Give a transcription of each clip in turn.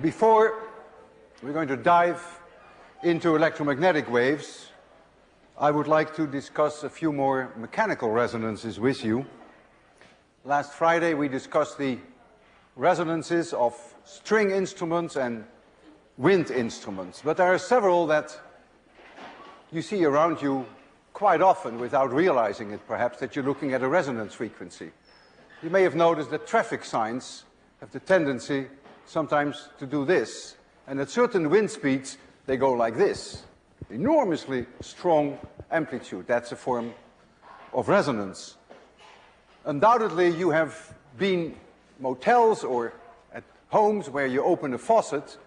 Before we're going to dive into electromagnetic waves, I would like to discuss a few more mechanical resonances with you. Last Friday we discussed the resonances of string instruments and wind instruments, but there are several that you see around you quite often without realizing it, perhaps, that you're looking at a resonance frequency. You may have noticed that traffic signs have the tendency sometimes to do this, and at certain wind speeds they go like this. Enormously strong amplitude. That's a form of resonance. Undoubtedly you have been motels or at homes where you open a faucet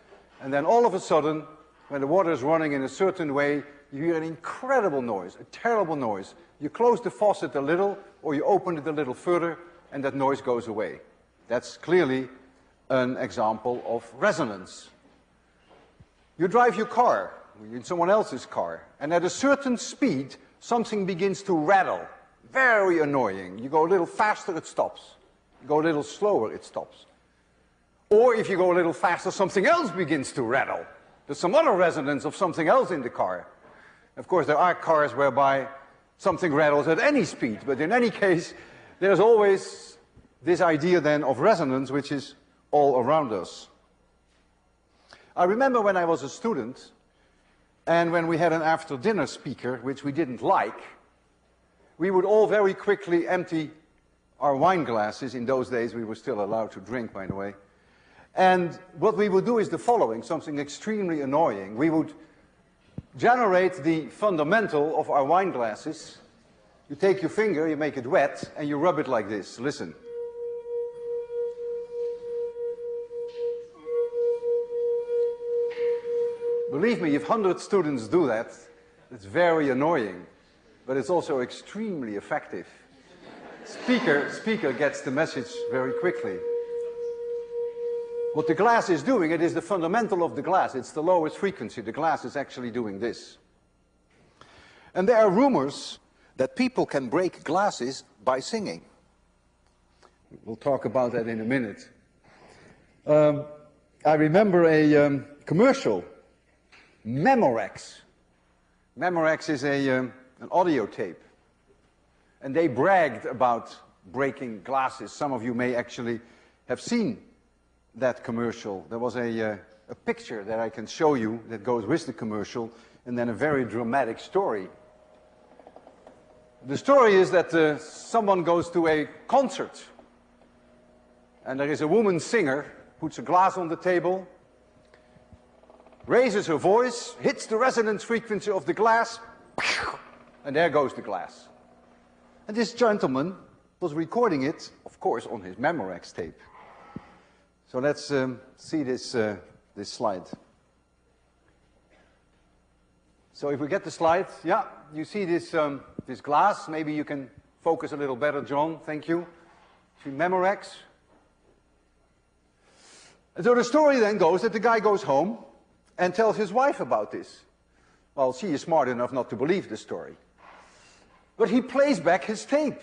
and then all of a sudden, when the water is running in a certain way, you hear an incredible noise, a terrible noise. You close the faucet a little or you open it a little further and that noise goes away. That's clearly an example of resonance. You drive your car, you're in someone else's car, and at a certain speed something begins to rattle. Very annoying. You go a little faster, it stops. You go a little slower, it stops. Or if you go a little faster, something else begins to rattle. There's some other resonance of something else in the car. Of course, there are cars whereby something rattles at any speed, but in any case, there's always this idea then of resonance which is all around us. I remember when I was a student, and when we had an after-dinner speaker, which we didn't like, we would all very quickly empty our wine glasses. In those days we were still allowed to drink, by the way. And what we would do is the following, something extremely annoying. We would generate the fundamental of our wine glasses. You take your finger, you make it wet, and you rub it like this. Listen. Believe me, if 100 students do that, it's very annoying, but it's also extremely effective. Speaker gets the message very quickly. What the glass is doing, it is the fundamental of the glass. It's the lowest frequency. The glass is actually doing this. And there are rumors that people can break glasses by singing. We'll talk about that in a minute. I remember a commercial. Memorex. Memorex is an audio tape. And they bragged about breaking glasses. Some of you may actually have seen that commercial. There was a picture that I can show you that goes with the commercial, and then a very dramatic story. The story is that someone goes to a concert, and there is a woman singer, puts a glass on the table, raises her voice, hits the resonance frequency of the glass, and there goes the glass. And this gentleman was recording it, of course, on his Memorex tape. So let's see this slide. So if we get the slide, yeah, you see this, this glass. Maybe you can focus a little better, John. Thank you. See Memorex. And so the story then goes that the guy goes home and tells his wife about this. Well, she is smart enough not to believe the story. But he plays back his tape.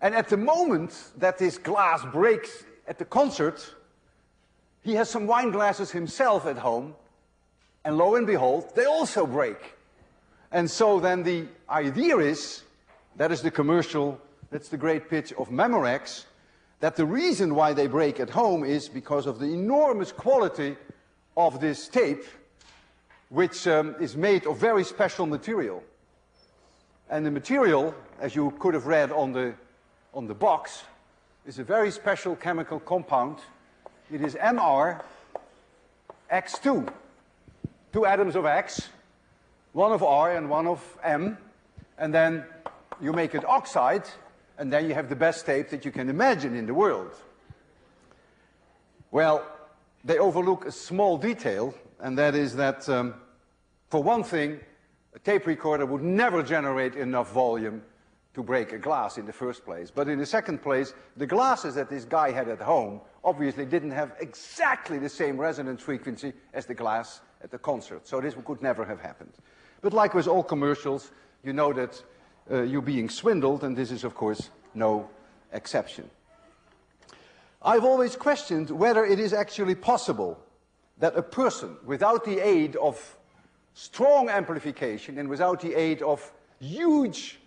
And at the moment that this glass breaks at the concert, he has some wine glasses himself at home, and lo and behold, they also break. And so then the idea is, that is the commercial, that's the great pitch of Memorex, that the reason why they break at home is because of the enormous quality of this tape, which is made of very special material. And the material, as you could have read on the box, is a very special chemical compound. It is MrX2. 2 atoms of X, one of R and one of M, and then you make it oxide, and then you have the best tape that you can imagine in the world. Well, they overlook a small detail, and that is that, for one thing, a tape recorder would never generate enough volume to break a glass in the first place. But in the second place, the glasses that this guy had at home obviously didn't have exactly the same resonance frequency as the glass at the concert. So this could never have happened. But like with all commercials, you know that you're being swindled, and this is, of course, no exception. I've always questioned whether it is actually possible that a person, without the aid of strong amplification and without the aid of huge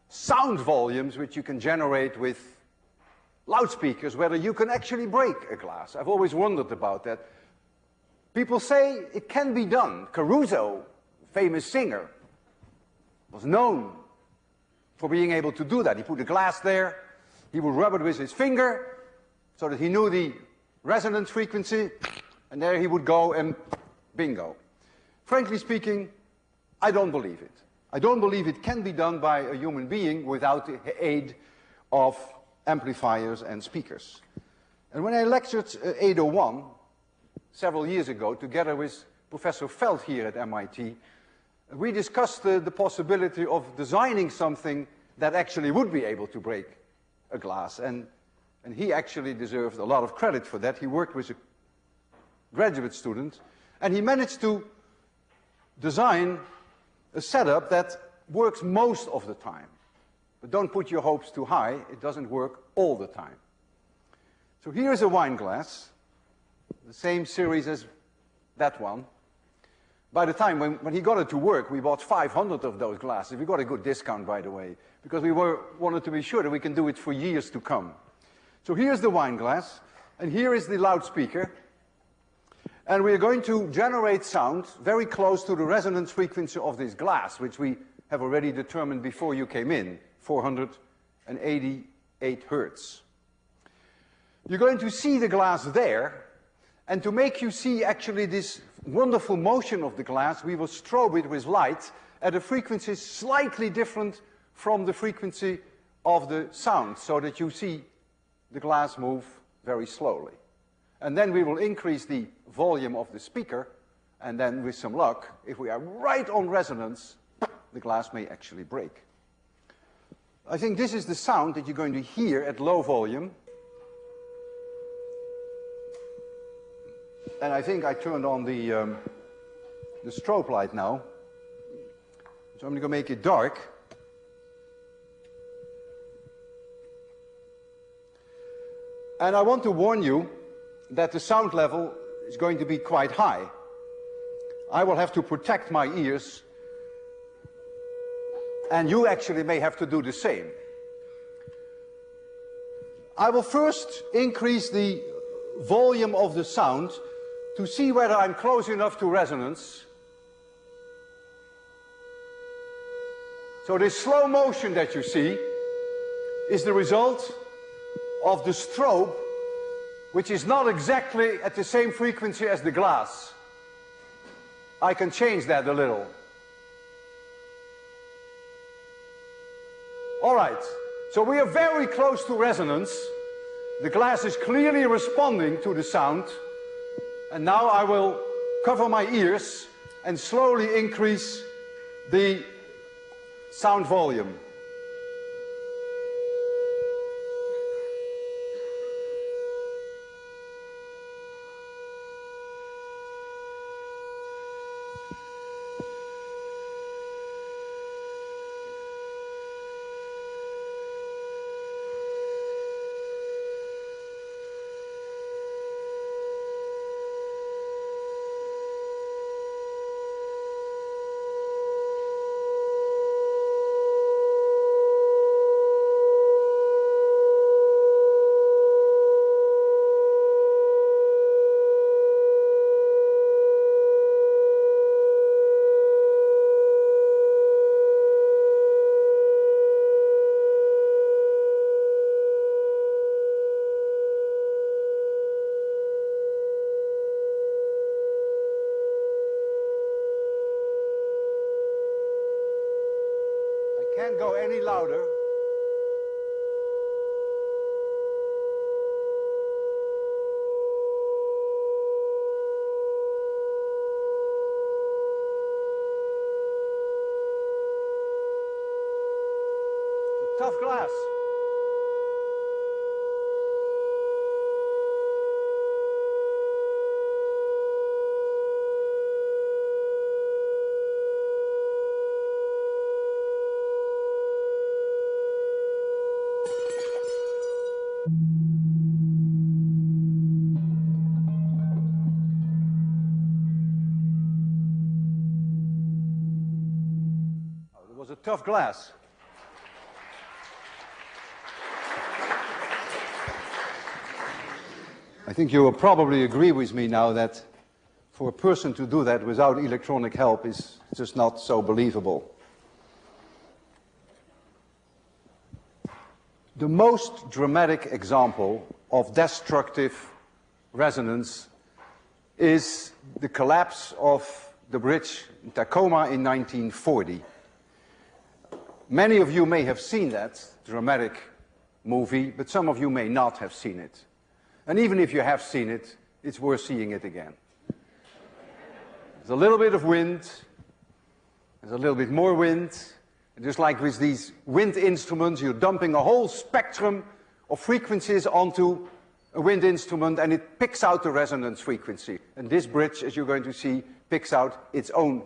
sound volumes which you can generate with loudspeakers, whether you can actually break a glass. I've always wondered about that. People say it can be done. Caruso, famous singer, was known for being able to do that. He put a glass there, he would rub it with his finger so that he knew the resonance frequency, and there he would go and bingo. Frankly speaking, I don't believe it. I don't believe it can be done by a human being without the aid of amplifiers and speakers. And when I lectured 801 several years ago, together with Professor Feld here at MIT, we discussed the possibility of designing something that actually would be able to break a glass. And he actually deserved a lot of credit for that. He worked with a graduate student, and he managed to design a setup that works most of the time. But don't put your hopes too high. It doesn't work all the time. So here's a wine glass, the same series as that one. By the time when he got it to work, we bought 500 of those glasses. We got a good discount, by the way, because we wanted to be sure that we can do it for years to come. So here's the wine glass, and here is the loudspeaker. And we're going to generate sound very close to the resonance frequency of this glass, which we have already determined before you came in, 488 hertz. You're going to see the glass there, and to make you see actually this wonderful motion of the glass, we will strobe it with light at a frequency slightly different from the frequency of the sound, so that you see the glass move very slowly. And then we will increase the volume of the speaker, and then with some luck, if we are right on resonance, the glass may actually break. I think this is the sound that you're going to hear at low volume. And I think I turned on the strobe light now. So I'm going to make it dark. And I want to warn you that the sound level is going to be quite high. I will have to protect my ears, and you actually may have to do the same. I will first increase the volume of the sound to see whether I'm close enough to resonance. So this slow motion that you see is the result of the strobe, which is not exactly at the same frequency as the glass. I can change that a little. All right, so we are very close to resonance. The glass is clearly responding to the sound. And now I will cover my ears and slowly increase the sound volume. Can't go any louder. It's a tough glass. tough glass. I think you will probably agree with me now that for a person to do that without electronic help is just not so believable. The most dramatic example of destructive resonance is the collapse of the bridge in Tacoma in 1940. Many of you may have seen that dramatic movie, but some of you may not have seen it. And even if you have seen it, it's worth seeing it again. There's a little bit of wind, there's a little bit more wind, and just like with these wind instruments, you're dumping a whole spectrum of frequencies onto a wind instrument, and it picks out the resonance frequency. And this bridge, as you're going to see, picks out its own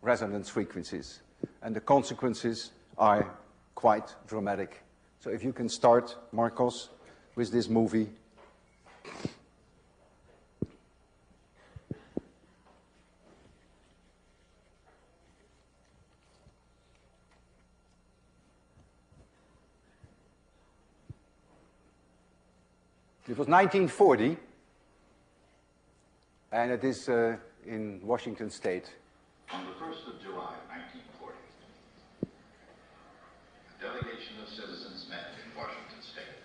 resonance frequencies. And the consequences are quite dramatic. So if you can start, Marcos, with this movie. It was 1940, and it is in Washington State. On the 1st of July, 1940, a delegation of citizens met in Washington State.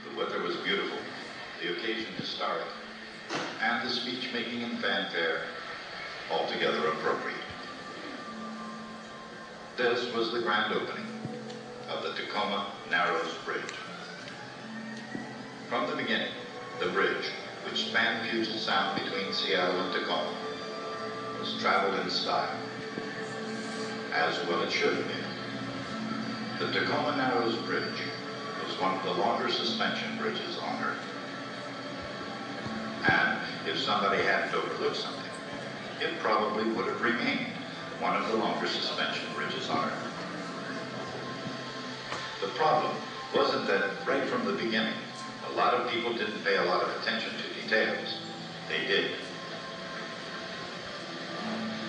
The weather was beautiful, the occasion historic, and the speech-making and fanfare altogether appropriate. This was the grand opening of the Tacoma Narrows Bridge. From the beginning, the bridge, which spanned Puget Sound between Seattle and Tacoma, was traveled in style, as well it should have been. The Tacoma Narrows Bridge was one of the longer suspension bridges on Earth. And if somebody hadn't overlooked something, it probably would have remained one of the longer suspension bridges on Earth. The problem wasn't that right from the beginning, a lot of people didn't pay a lot of attention to details. They did.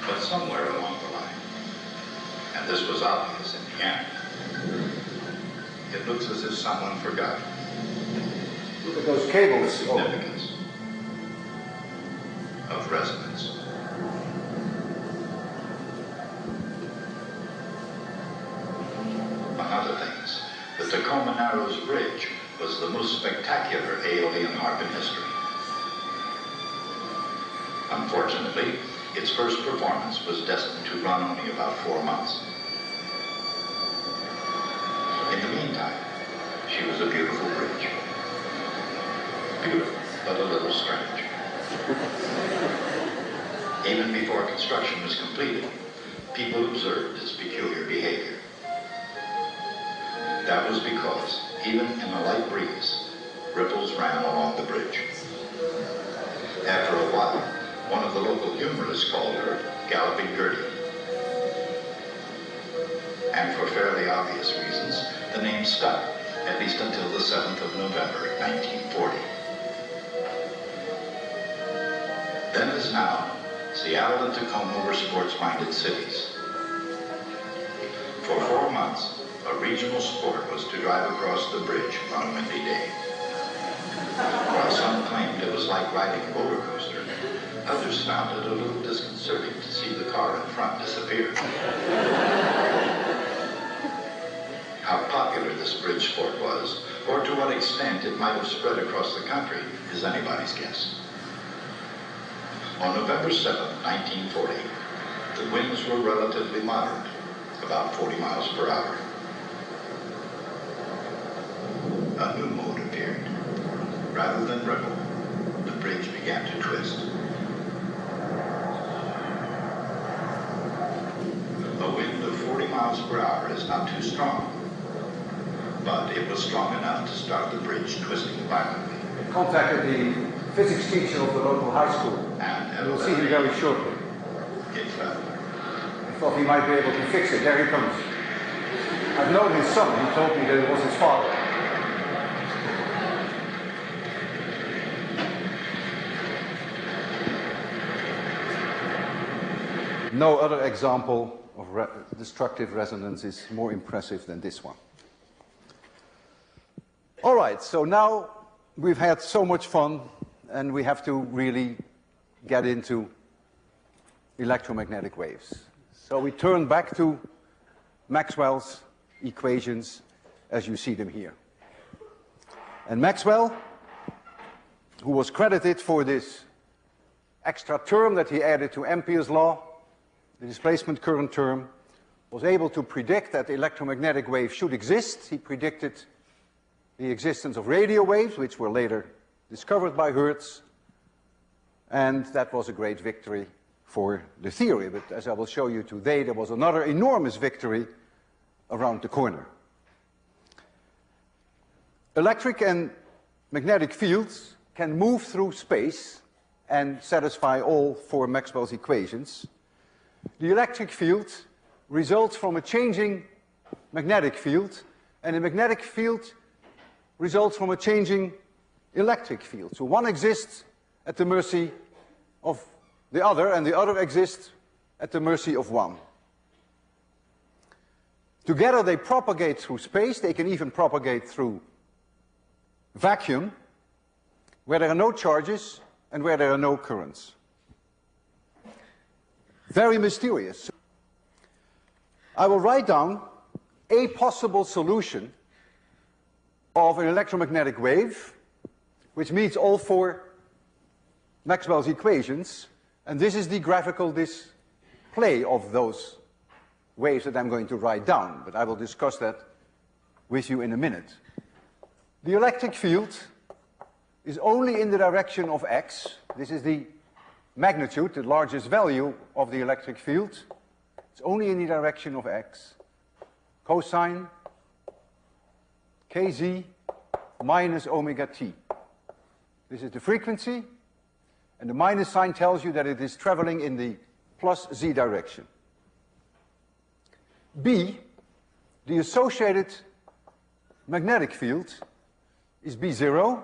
But somewhere along the line, and this was obvious in the end, it looks as if someone forgot. Look at those cables. The significance of resonance. Among other things, the Tacoma Narrows Bridge was the most spectacular alien harp in history. Unfortunately, its first performance was destined to run only about 4 months. In the meantime, she was a beautiful bridge. Beautiful, but a little strange. Even before construction was completed, people observed its peculiar behavior. That was because, even in a light breeze, ripples ran along the bridge. After a while, one of the local humorists called her Galloping Gertie. And for fairly obvious reasons, the name stuck, at least until the 7th of November, 1940. Then as now, Seattle and Tacoma were sports-minded cities. For 4 months, a regional sport was to drive across the bridge on a windy day. While some claimed it was like riding a roller coaster, others found it a little disconcerting to see the car in front disappear. How popular this bridge sport was, or to what extent it might have spread across the country, is anybody's guess. On November 7, 1940, the winds were relatively moderate, about 40 miles per hour. A new mode appeared. Rather than ripple, the bridge began to twist. A wind of 40 miles per hour is not too strong, but it was strong enough to start the bridge twisting violently. I contacted the physics teacher of the local high school. And we'll see him very shortly. It fell. I thought he might be able to fix it. There he comes. I've known his son. He told me that it was his father. No other example of destructive resonance is more impressive than this one. All right, so now we've had so much fun, and we have to really get into electromagnetic waves. So we turn back to Maxwell's equations as you see them here. And Maxwell, who was credited for this extra term that he added to Ampere's law, the displacement current term, was able to predict that electromagnetic waves should exist. He predicted the existence of radio waves, which were later discovered by Hertz, and that was a great victory for the theory. But as I will show you today, there was another enormous victory around the corner. Electric and magnetic fields can move through space and satisfy all four Maxwell's equations. The electric field results from a changing magnetic field, and the magnetic field results from a changing electric field. So one exists at the mercy of the other, and the other exists at the mercy of one. Together they propagate through space. They can even propagate through vacuum, where there are no charges and where there are no currents. Very mysterious. I will write down a possible solution of an electromagnetic wave which meets all four Maxwell's equations, and this is the graphical display of those waves that I'm going to write down, but I will discuss that with you in a minute. The electric field is only in the direction of x. This is the magnitude, the largest value of the electric field. It's only in the direction of x. Cosine kz minus omega t. This is the frequency, and the minus sign tells you that it is traveling in the plus z direction. B, the associated magnetic field, is B0,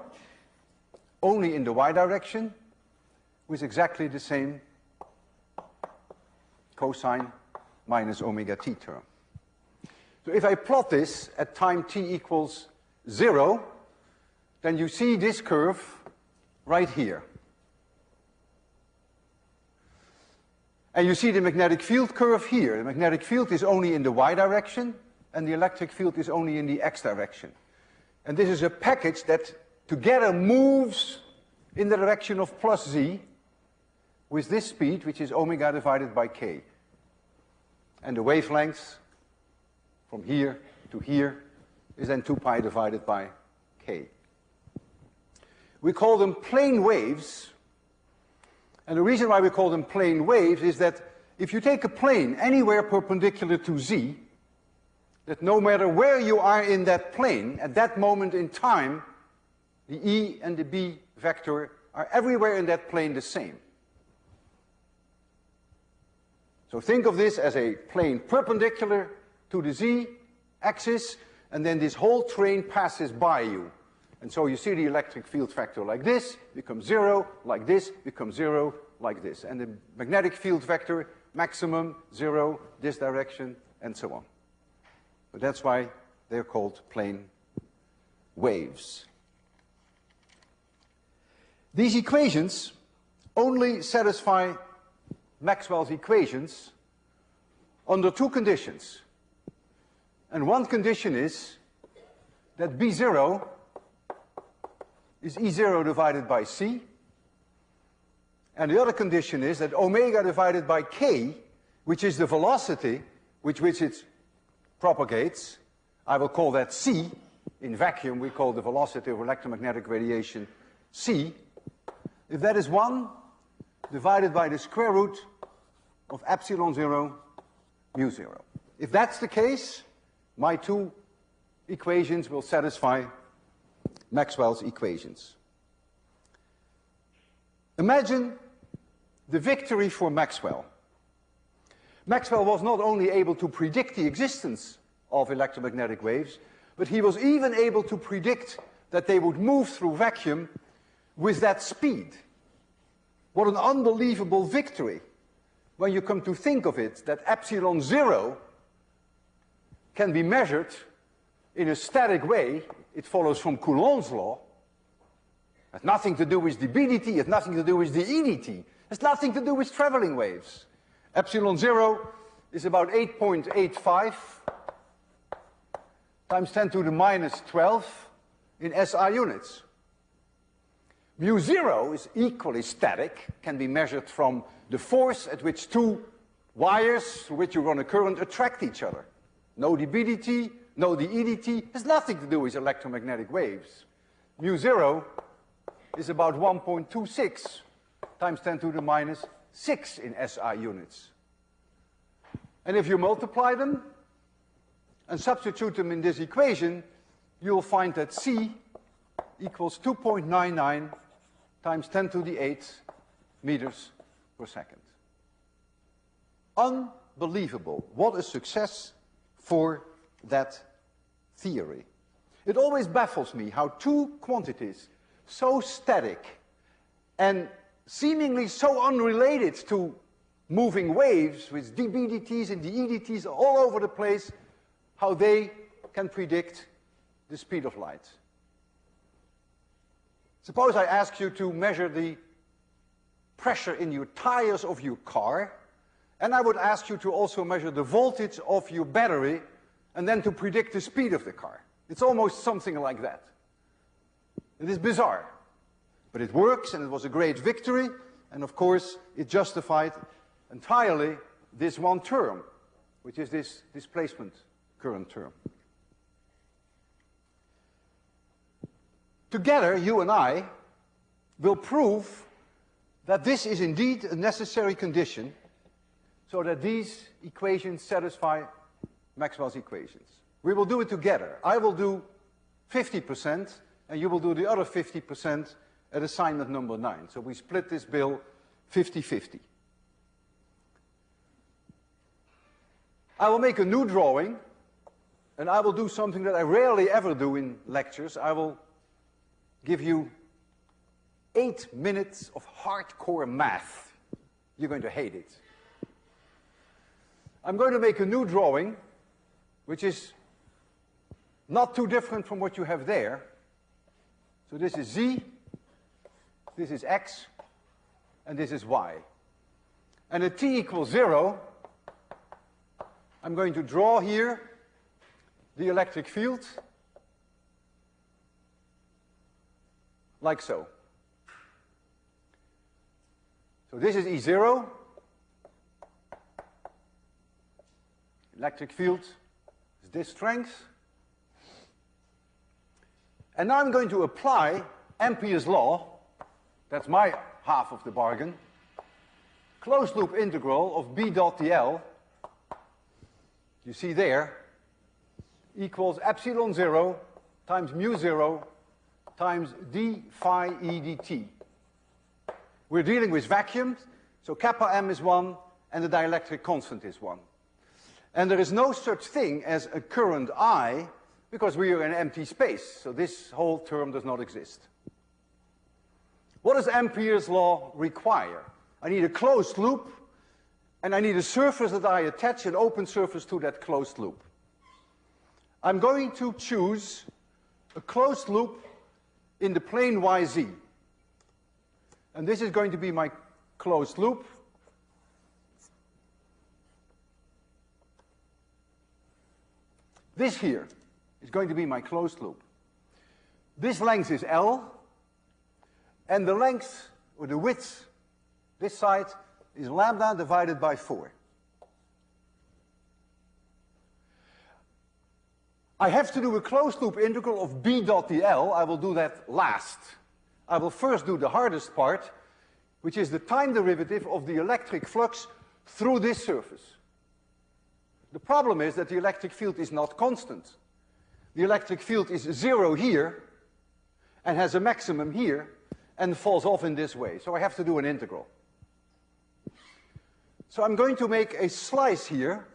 only in the y direction, with exactly the same cosine minus omega t term. So if I plot this at time t equals 0, then you see this curve right here. And you see the magnetic field curve here. The magnetic field is only in the y direction, and the electric field is only in the x direction. And this is a package that together moves in the direction of plus z with this speed, which is omega divided by k. And the wavelength from here to here is then 2 pi divided by k. We call them plane waves, and the reason why we call them plane waves is that if you take a plane anywhere perpendicular to z, that no matter where you are in that plane, at that moment in time, the E and the B vector are everywhere in that plane the same. So think of this as a plane perpendicular to the z axis, and then this whole train passes by you. And so you see the electric field vector like this, becomes 0, like this, becomes 0, like this. And the magnetic field vector, maximum, 0, this direction, and so on. But that's why they're called plane waves. These equations only satisfy Maxwell's equations under two conditions. And one condition is that B0 is E0 divided by C. And the other condition is that omega divided by k, which is the velocity with which it propagates, I will call that c. In vacuum, we call the velocity of electromagnetic radiation c. If that is 1 divided by the square root of epsilon 0 mu 0. If that's the case, my two equations will satisfy Maxwell's equations. Imagine the victory for Maxwell. Maxwell was not only able to predict the existence of electromagnetic waves, but he was even able to predict that they would move through vacuum with that speed. What an unbelievable victory. when you come to think of it, that epsilon 0 can be measured in a static way, it follows from Coulomb's law. It has nothing to do with the BDT, it has nothing to do with the EDT. It has nothing to do with traveling waves. Epsilon 0 is about 8.85 times 10 to the minus 12 in SI units. Mu 0 is equally static, can be measured from the force at which two wires through which you run a current attract each other. No the BDT, no the EDT, has nothing to do with electromagnetic waves. Mu 0 is about 1.26 times 10 to the minus 6 in SI units. And if you multiply them and substitute them in this equation, you'll find that C equals 2.99 times 10 to the 8 meters per second. Unbelievable. What a success for that theory. It always baffles me how two quantities so static and seemingly so unrelated to moving waves with dBdTs and the EDTs all over the place, how they can predict the speed of light. Suppose I ask you to measure the pressure in your tires of your car, and I would ask you to also measure the voltage of your battery, and then to predict the speed of the car. It's almost something like that. It is bizarre, but it works, and it was a great victory, and of course it justified entirely this one term, which is this displacement current term. Together, you and I will prove that this is indeed a necessary condition so that these equations satisfy Maxwell's equations. We will do it together. I will do 50% and you will do the other 50% at assignment number 9. So we split this bill 50-50. I will make a new drawing and I will do something that I rarely ever do in lectures. I will give you 8 minutes of hardcore math. You're going to hate it. I'm going to make a new drawing, which is not too different from what you have there. So this is Z, this is X, and this is Y. And at t equals 0, I'm going to draw here the electric field like so. So this is E0. Electric field is this strength. And now I'm going to apply Ampere's law, that's my half of the bargain, closed loop integral of B dot dl, you see there, equals epsilon 0 times mu 0 times d phi e dt. We're dealing with vacuum, so kappa m is 1 and the dielectric constant is 1. And there is no such thing as a current I because we are in empty space, so this whole term does not exist. What does Ampere's law require? I need a closed loop and I need a surface that I attach an open surface to that closed loop. I'm going to choose a closed loop in the plane YZ. And this is going to be my closed loop. This here is going to be my closed loop. This length is L, and the length, or the width, this side, is lambda divided by 4. I have to do a closed loop integral of B dot dl. I will do that last. I will first do the hardest part, which is the time derivative of the electric flux through this surface. The problem is that the electric field is not constant. The electric field is 0 here and has a maximum here and falls off in this way. So I have to do an integral. So I'm going to make a slice here.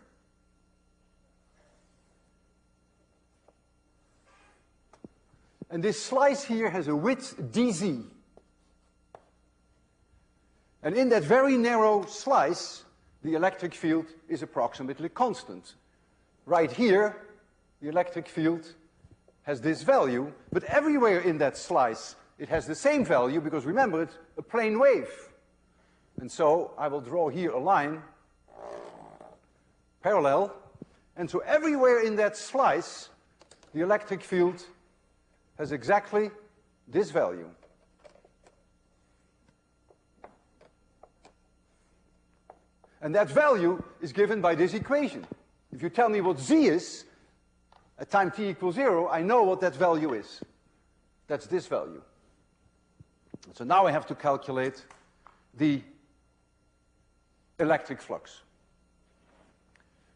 And this slice here has a width dz. And in that very narrow slice, the electric field is approximately constant. Right here, the electric field has this value, but everywhere in that slice it has the same value because remember it's a plane wave. And so I will draw here a line parallel, and so everywhere in that slice the electric field has exactly this value. And that value is given by this equation. If you tell me what z is at time t equals 0, I know what that value is. That's this value. So now I have to calculate the electric flux.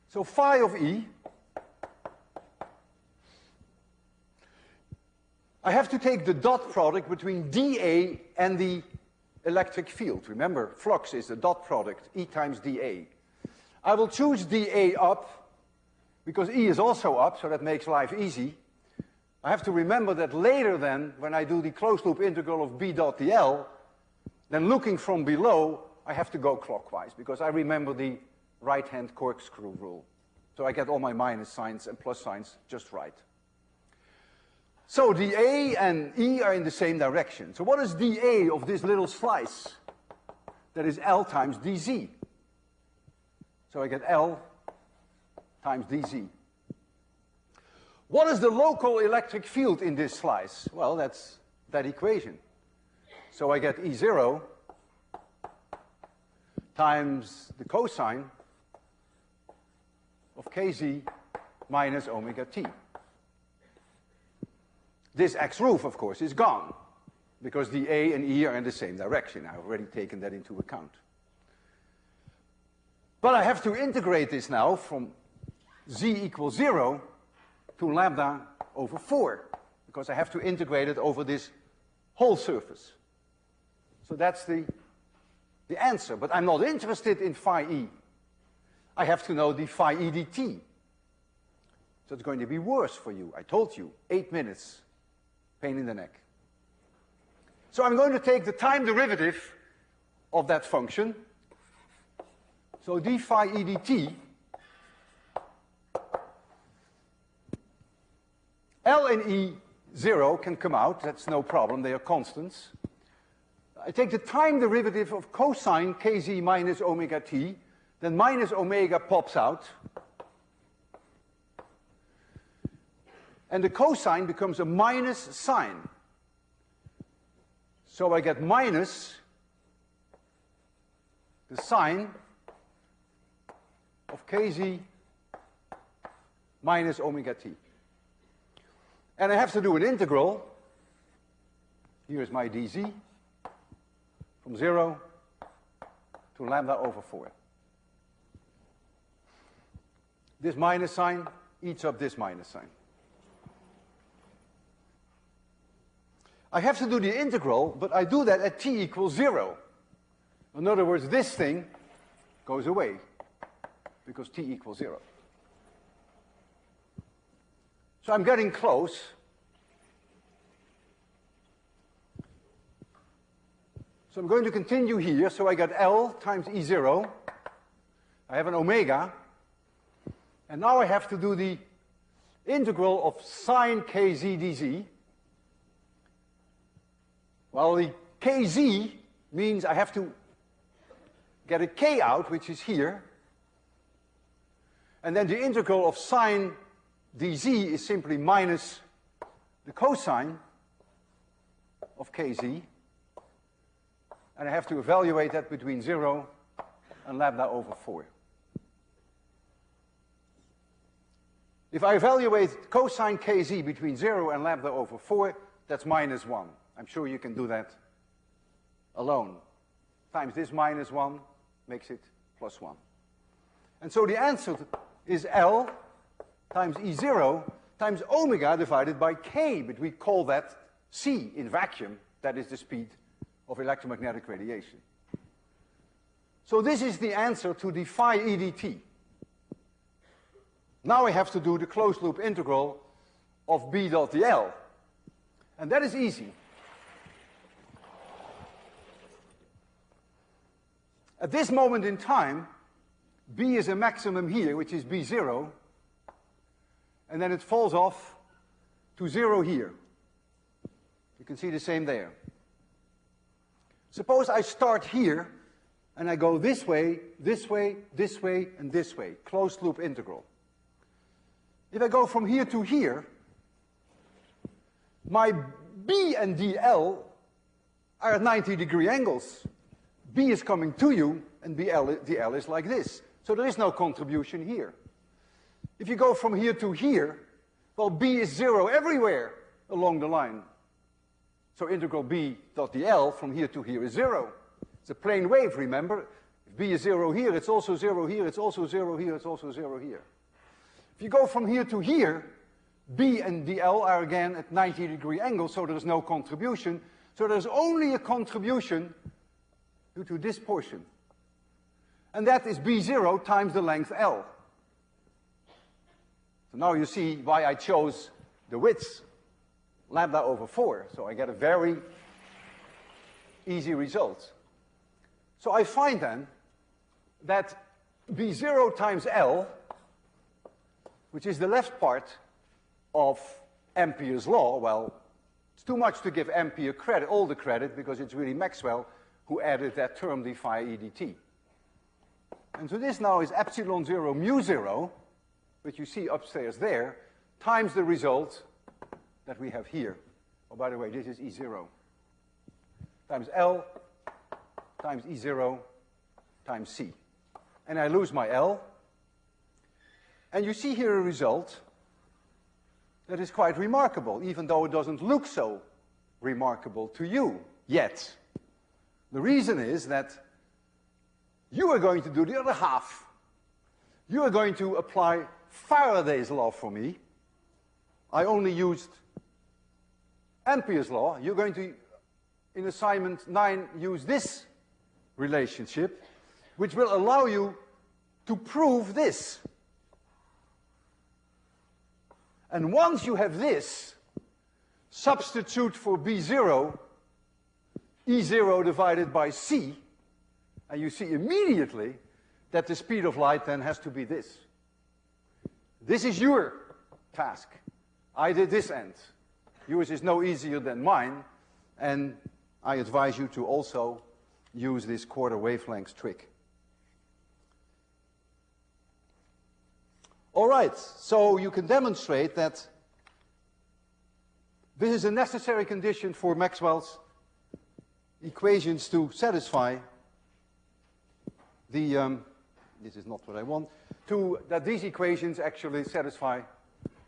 So phi of E, I have to take the dot product between dA and the electric field. Remember, flux is the dot product, E times dA. I will choose dA up, because E is also up, so that makes life easy. I have to remember that later then, when I do the closed loop integral of B dot dl, then looking from below, I have to go clockwise, because I remember the right-hand corkscrew rule. So I get all my minus signs and plus signs just right. So dA and E are in the same direction. So what is dA of this little slice? That is L times dz. So I get L times dz. What is the local electric field in this slice? Well, that's that equation. So I get E0 times the cosine of kz minus omega t. This x roof, of course, is gone, because the A and E are in the same direction. I've already taken that into account. But I have to integrate this now from z equals 0 to lambda over 4, because I have to integrate it over this whole surface. So that's the answer. But I'm not interested in phi E. I have to know the phi E dt. So it's going to be worse for you. I told you, 8 minutes. Pain in the neck. So I'm going to take the time derivative of that function. So d phi E dt, L and E 0 can come out, that's no problem, they are constants. I take the time derivative of cosine kz minus omega t, then minus omega pops out. And the cosine becomes a minus sign. So I get minus the sine of kz minus omega t. And I have to do an integral. Here's my dz from 0 to lambda over 4. This minus sign eats up this minus sign. I have to do the integral, but I do that at t equals 0. In other words, this thing goes away, because t equals 0. So I'm getting close. So I'm going to continue here, so I get L times E0. I have an omega. And now I have to do the integral of sine kz dz. Well, the kz means I have to get a k out, which is here. And then the integral of sine dz is simply minus the cosine of kz. And I have to evaluate that between 0 and lambda over 4. If I evaluate cosine kz between 0 and lambda over 4, that's minus 1. I'm sure you can do that alone. Times this minus 1 makes it plus 1. And so the answer is L times E0 times omega divided by k, but we call that c in vacuum. That is the speed of electromagnetic radiation. So this is the answer to the phi E dt. Now I have to do the closed loop integral of B dot dl. And that is easy. At this moment in time, B is a maximum here, which is B0, and then it falls off to 0 here. You can see the same there. Suppose I start here, and I go this way, this way, this way, and this way. Closed loop integral. If I go from here to here, my B and DL are at 90-degree angles. B is coming to you, and DL is like this. So there is no contribution here. If you go from here to here, well, B is 0 everywhere along the line. So integral B dot dl from here to here is 0. It's a plane wave, remember? If B is 0 here, it's also 0 here, it's also 0 here, it's also 0 here. If you go from here to here, B and dl are again at 90-degree angles, so there's no contribution. So there's only a contribution due to this portion. And that is B0 times the length L. So now you see why I chose the width, lambda over 4. So I get a very easy result. So I find then that B0 times L, which is the left part of Ampere's law, well, it's too much to give Ampere credit, all the credit, because it's really Maxwell who added that term d phi e dt. And so this now is epsilon 0 mu 0, which you see upstairs there, times the result that we have here. Oh, by the way, this is E0. Times L times E0 times C. And I lose my L. And you see here a result that is quite remarkable, even though it doesn't look so remarkable to you yet. The reason is that you are going to do the other half. You are going to apply Faraday's law for me. I only used Ampere's law. You're going to, in assignment 9, use this relationship, which will allow you to prove this. And once you have this, substitute for B0, E0 divided by C, and you see immediately that the speed of light then has to be this. This is your task. I did this end. Yours is no easier than mine, and I advise you to also use this quarter wavelength trick. All right, so you can demonstrate that this is a necessary condition for Maxwell's equations to satisfy the, this is not what I want, that these equations actually satisfy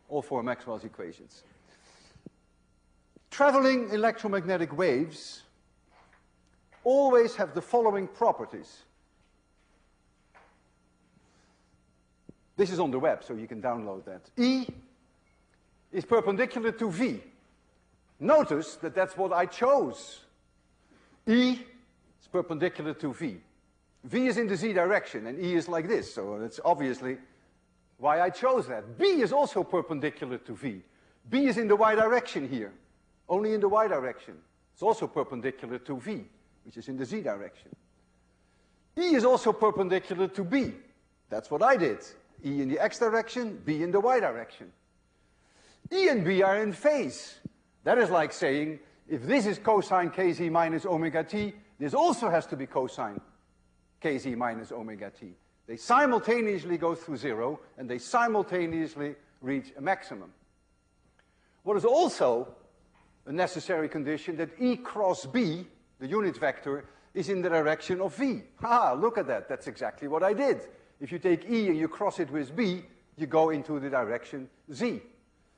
all four Maxwell's equations. Traveling electromagnetic waves always have the following properties. This is on the web, so you can download that. E is perpendicular to V. Notice that that's what I chose. E is perpendicular to V. V is in the Z direction, and E is like this, so that's obviously why I chose that. B is also perpendicular to V. B is in the Y direction here, only in the Y direction. It's also perpendicular to V, which is in the Z direction. E is also perpendicular to B. That's what I did. E in the X direction, B in the Y direction. E and B are in phase. That is like saying, if this is cosine kz minus omega t, this also has to be cosine kz minus omega t. They simultaneously go through 0, and they simultaneously reach a maximum. What is also a necessary condition, that E cross B, the unit vector, is in the direction of V. Ah, look at that. That's exactly what I did. If you take E and you cross it with B, you go into the direction Z.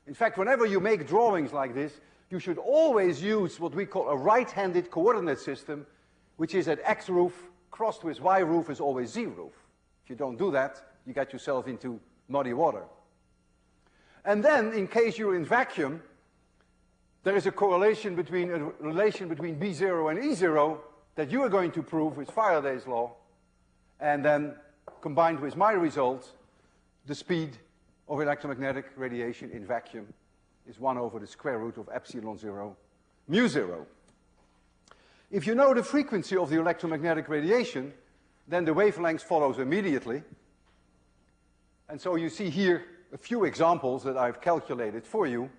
In fact, whenever you make drawings like this, you should always use what we call a right-handed coordinate system, which is that X roof crossed with Y roof is always Z roof. If you don't do that, you get yourself into muddy water. And then, in case you're in vacuum, there is a relation between B0 and E0 that you are going to prove with Faraday's law, and then combined with my result, the speed of electromagnetic radiation in vacuum is 1 over the square root of epsilon 0 mu 0. If you know the frequency of the electromagnetic radiation, then the wavelength follows immediately. And so you see here a few examples that I've calculated for you.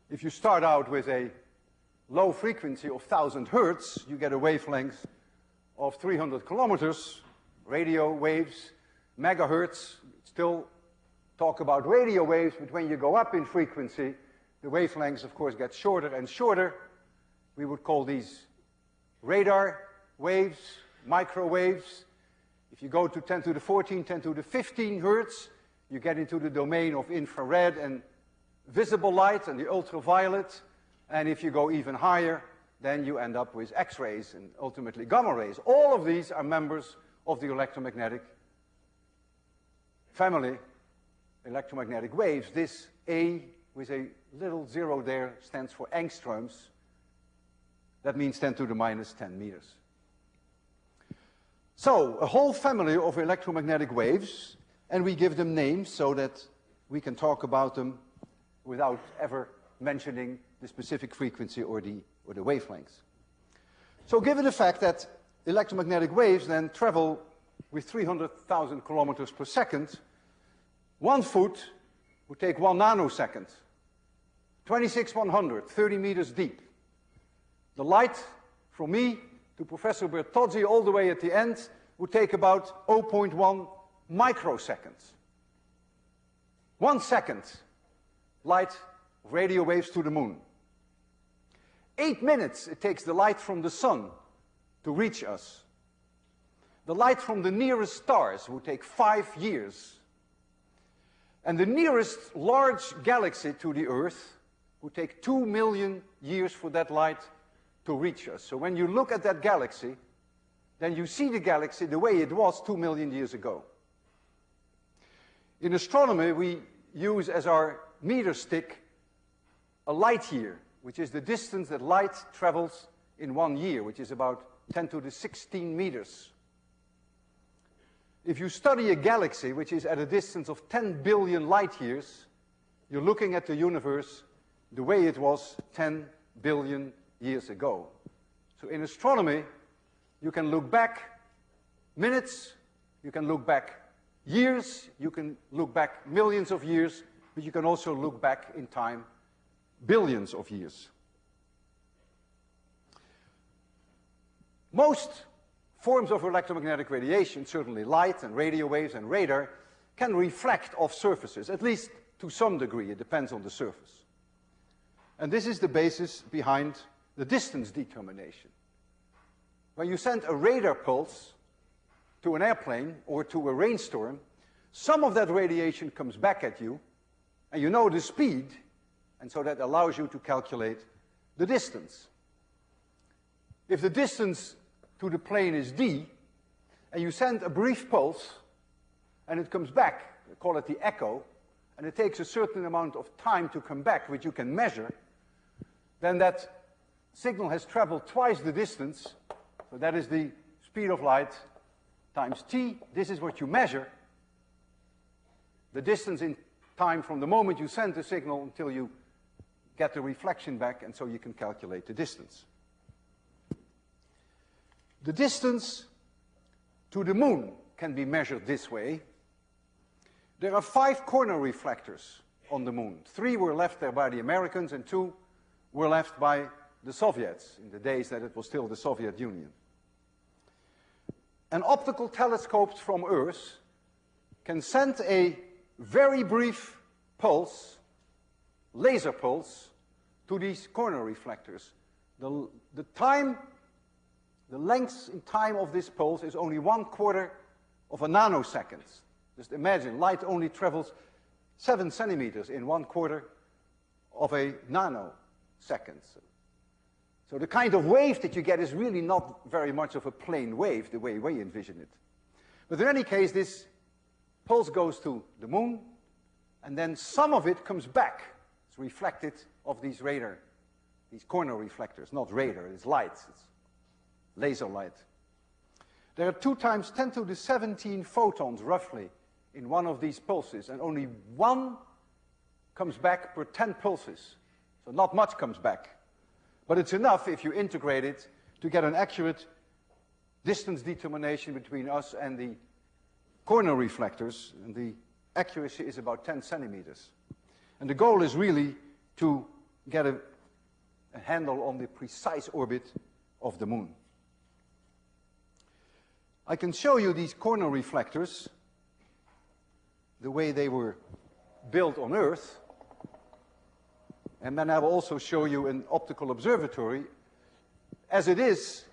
If you start out with a low frequency of 1000 hertz, you get a wavelength of 300 kilometers, radio waves, megahertz. Still talk about radio waves, but when you go up in frequency, the wavelengths, of course, get shorter and shorter. We would call these radar waves, microwaves. If you go to 10 to the 14, 10 to the 15 hertz, you get into the domain of infrared and visible light and the ultraviolet. And if you go even higher, then you end up with X-rays and ultimately gamma rays. All of these are members of the electromagnetic family, electromagnetic waves. This A with a little zero there stands for angstroms. That means 10 to the minus 10 meters. So, a whole family of electromagnetic waves, and we give them names so that we can talk about them without ever mentioning the specific frequency or the wavelengths. So given the fact that electromagnetic waves then travel with 300,000 kilometers per second, 1 foot would take 1 nanosecond, 26/100, 30 meters deep. The light from me to Professor Bertozzi all the way at the end would take about 0.1 microseconds. 1 second, light radio waves to the moon. 8 minutes it takes the light from the sun to reach us. The light from the nearest stars would take 5 years. And the nearest large galaxy to the Earth would take 2 million years for that light to reach us. So when you look at that galaxy, then you see the galaxy the way it was 2 million years ago. In astronomy, we use as our meter stick a light year, which is the distance that light travels in 1 year, which is about 10 to the 16 meters. If you study a galaxy, which is at a distance of 10 billion light years, you're looking at the universe the way it was 10 billion years ago. So in astronomy, you can look back minutes, you can look back years, you can look back millions of years, but you can also look back in time billions of years. Most forms of electromagnetic radiation, certainly light and radio waves and radar, can reflect off surfaces, at least to some degree. It depends on the surface. And this is the basis behind the distance determination. When you send a radar pulse to an airplane or to a rainstorm, some of that radiation comes back at you, and you know the speed, and so that allows you to calculate the distance. If the distance to the plane is d, and you send a brief pulse, and it comes back, we call it the echo, and it takes a certain amount of time to come back, which you can measure, then that signal has traveled twice the distance, so that is the speed of light times t. This is what you measure, the distance in time from the moment you send the signal until you get the reflection back, and so you can calculate the distance. The distance to the moon can be measured this way. There are 5 corner reflectors on the moon. 3 were left there by the Americans, and 2 were left by the Soviets in the days that it was still the Soviet Union. And optical telescopes from Earth can send a very brief pulse, laser pulse, to these corner reflectors. The length in time of this pulse is only 1/4 of a nanosecond. Just imagine, light only travels 7 centimeters in 1/4 of a nanosecond. So the kind of wave that you get is really not very much of a plane wave, the way we envision it. But in any case, this pulse goes to the moon, and then some of it comes back. It's reflected of these radar, these corner reflectors, not radar, it's light, it's laser light. There are 2 times 10 to the 17 photons, roughly, in one of these pulses, and only 1 comes back per 10 pulses. So not much comes back. But it's enough, if you integrate it, to get an accurate distance determination between us and the corner reflectors, and the accuracy is about 10 centimeters. And the goal is really to get a handle on the precise orbit of the moon. I can show you these corner reflectors the way they were built on Earth, and then I will also show you an optical observatory as it is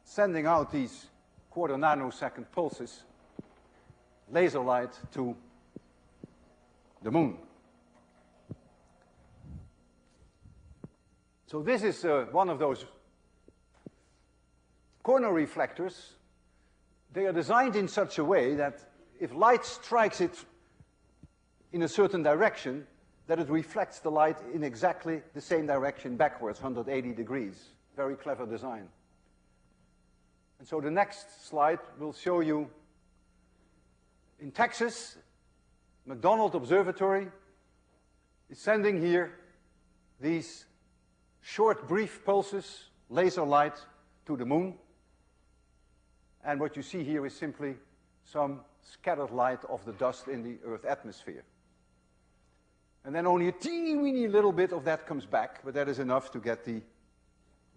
sending out these quarter nanosecond pulses, laser light, to the moon. So this is one of those corner reflectors. They are designed in such a way that if light strikes it in a certain direction, that it reflects the light in exactly the same direction backwards, 180 degrees. Very clever design. And so the next slide will show you in Texas, McDonald Observatory is sending here these short, brief pulses, laser light, to the moon. And what you see here is simply some scattered light of the dust in the Earth's atmosphere. And then only a teeny weeny little bit of that comes back, but that is enough to get the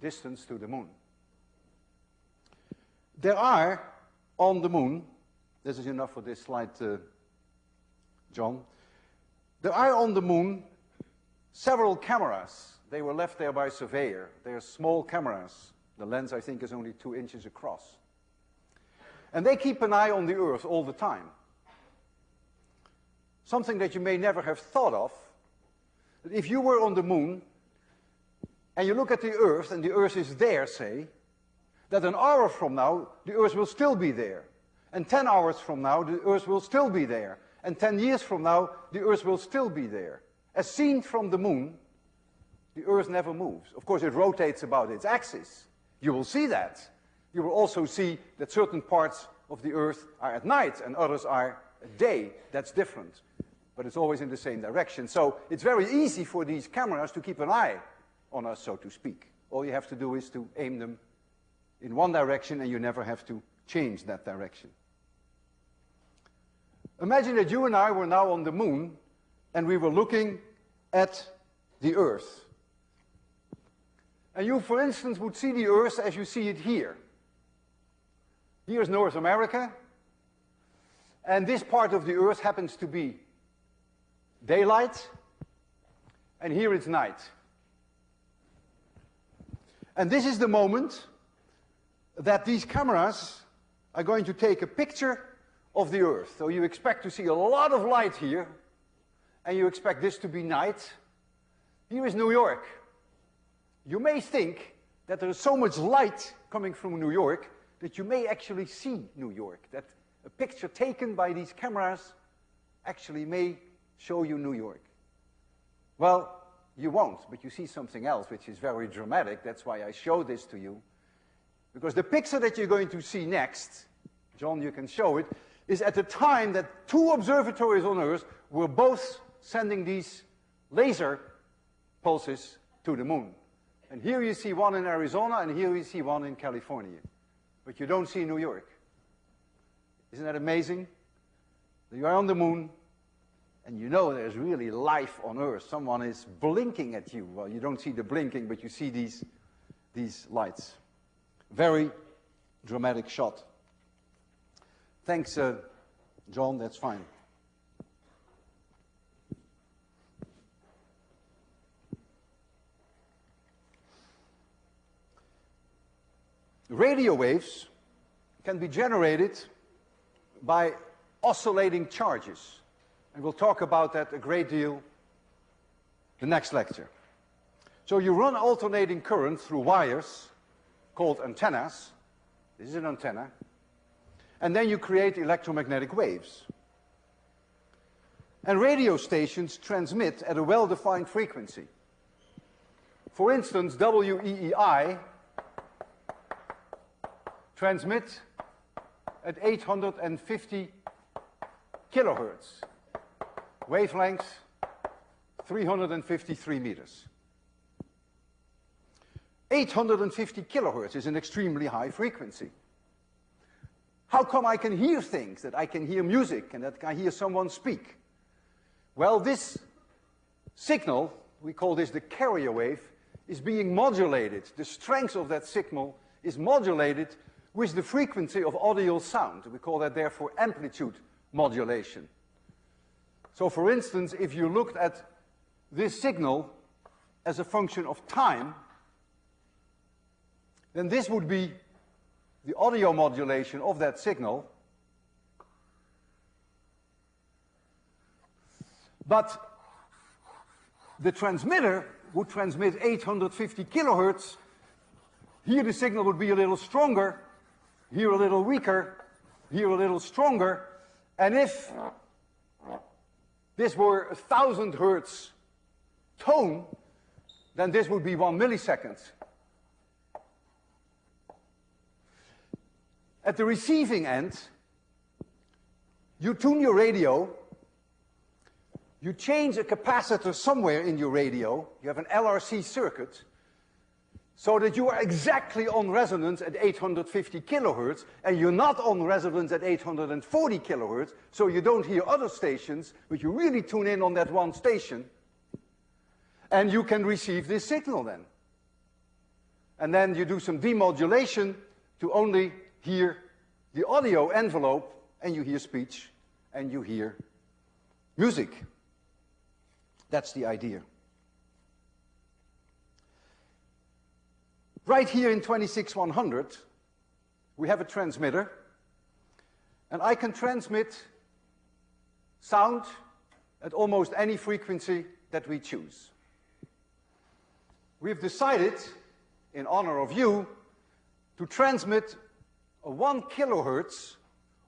distance to the moon. There are on the moon, this is enough for this slide, John. There are on the moon several cameras. They were left there by a surveyor. They are small cameras. The lens, I think, is only 2 inches across. And they keep an eye on the Earth all the time. Something that you may never have thought of. That if you were on the moon and you look at the Earth and the Earth is there, say, that an hour from now the Earth will still be there. And 10 hours from now the Earth will still be there. And 10 years from now the Earth will still be there. As seen from the moon, the Earth never moves. Of course, it rotates about its axis. You will see that. You will also see that certain parts of the Earth are at night and others are at day. That's different. But it's always in the same direction. So it's very easy for these cameras to keep an eye on us, so to speak. All you have to do is to aim them in one direction and you never have to change that direction. Imagine that you and I were now on the moon and we were looking at the Earth. And you, for instance, would see the Earth as you see it here. Here's North America, and this part of the Earth happens to be daylight, and here it's night. And this is the moment that these cameras are going to take a picture of the Earth. So you expect to see a lot of light here, and you expect this to be night. Here is New York. You may think that there is so much light coming from New York that you may actually see New York, that a picture taken by these cameras actually may show you New York. Well, you won't, but you see something else which is very dramatic. That's why I show this to you. Because the picture that you're going to see next, John, you can show it, is at the time that 2 observatories on Earth were both sending these laser pulses to the moon. And here you see one in Arizona, and here you see one in California. But you don't see New York. Isn't that amazing? You are on the moon, and you know there's really life on Earth. Someone is blinking at you. Well, you don't see the blinking, but you see these lights. Very dramatic shot. Thanks, John, that's fine. Radio waves can be generated by oscillating charges. And we'll talk about that a great deal the next lecture. So you run alternating current through wires called antennas. This is an antenna. And then you create electromagnetic waves. And radio stations transmit at a well-defined frequency. For instance, WEEI transmit at 850 kilohertz. Wavelength 353 meters. 850 kilohertz is an extremely high frequency. How come I can hear things, that I can hear music and that I hear someone speak? Well, this signal, we call this the carrier wave, is being modulated. The strength of that signal is modulated with the frequency of audio sound. We call that, therefore, amplitude modulation. So, for instance, if you looked at this signal as a function of time, then this would be the audio modulation of that signal. But the transmitter would transmit 850 kilohertz. Here the signal would be a little stronger, here a little weaker, here a little stronger. And if this were 1,000 hertz tone, then this would be 1 millisecond. At the receiving end, you tune your radio, you change a capacitor somewhere in your radio, you have an LRC circuit, so that you are exactly on resonance at 850 kilohertz, and you're not on resonance at 840 kilohertz, so you don't hear other stations, but you really tune in on that one station, and you can receive this signal then. And then you do some demodulation to only hear the audio envelope, and you hear speech, and you hear music. That's the idea. Right here in 26100, we have a transmitter, and I can transmit sound at almost any frequency that we choose. We've decided, in honor of you, to transmit a 1 kilohertz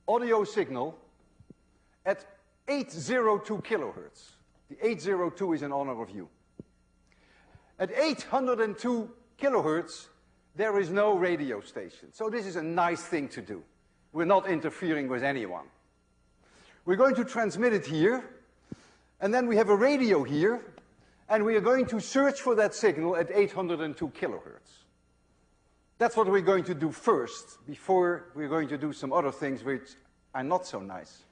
audio signal at 802 kilohertz. The 802 is in honor of you. At 802 kilohertz, there is no radio station. So this is a nice thing to do. We're not interfering with anyone. We're going to transmit it here, and then we have a radio here, and we are going to search for that signal at 802 kilohertz. That's what we're going to do first, before we're going to do some other things which are not so nice.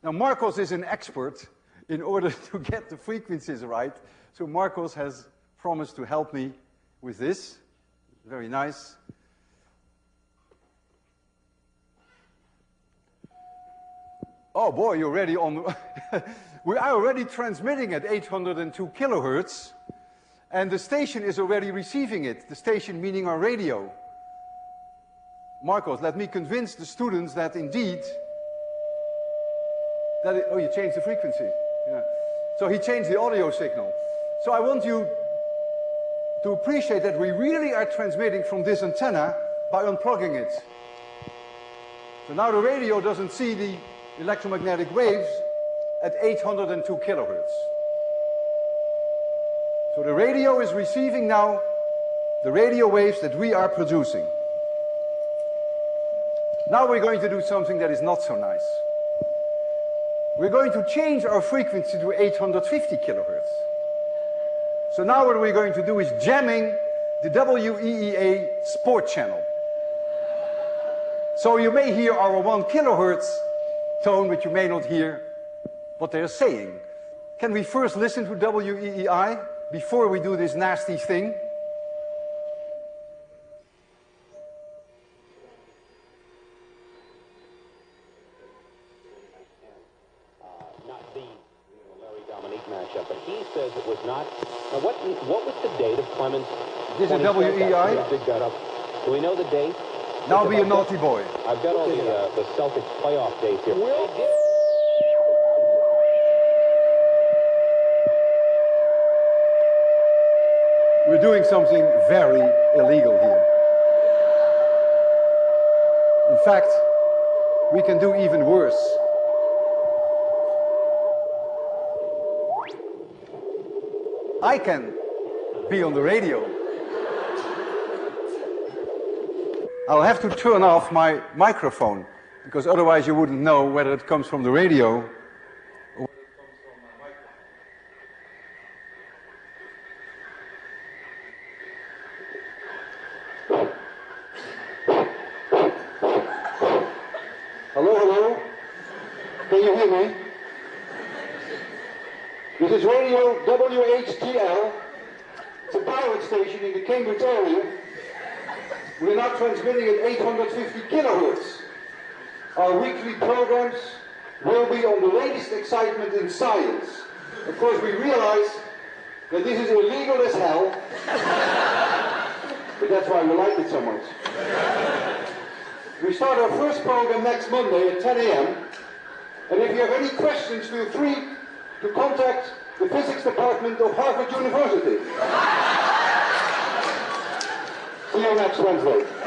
Now, Marcos is an expert in order to get the frequencies right, so Marcos has promised to help me with this. Very nice. Oh boy, you're already on. We are already transmitting at 802 kilohertz, and the station is already receiving it. The station meaning our radio. Marcos, let me convince the students that indeed, oh, you changed the frequency. Yeah. So he changed the audio signal. So I want you to appreciate that we really are transmitting from this antenna by unplugging it. So now the radio doesn't see the electromagnetic waves at 802 kilohertz. So the radio is receiving now the radio waves that we are producing. Now we're going to do something that is not so nice. We're going to change our frequency to 850 kilohertz. So now what we're going to do is jamming the WEEA sport channel. So you may hear our 1 kilohertz tone, but you may not hear what they're saying. Can we first listen to WEEI before we do this nasty thing? Not the Larry Dominique matchup, but he says it was not. Now, what was the date of Clemens? This is WEEI. Dig that up. Do we know the date? Now be a naughty boy. I've got all the Celtics playoff dates here. We're doing something very illegal here. In fact, we can do even worse. I can be on the radio. I'll have to turn off my microphone, because otherwise you wouldn't know whether it comes from the radio or whether it comes from my microphone. Hello, hello? Can you hear me? This is radio WHTL. It's a pirate station in the Cambridge area. We're now transmitting at 850 kilohertz. Our weekly programs will be on the latest excitement in science. Of course, we realize that this is illegal as hell, but that's why we like it so much. We start our first program next Monday at 10 a.m. And if you have any questions, feel free to contact the physics department of Harvard University. See you next Wednesday.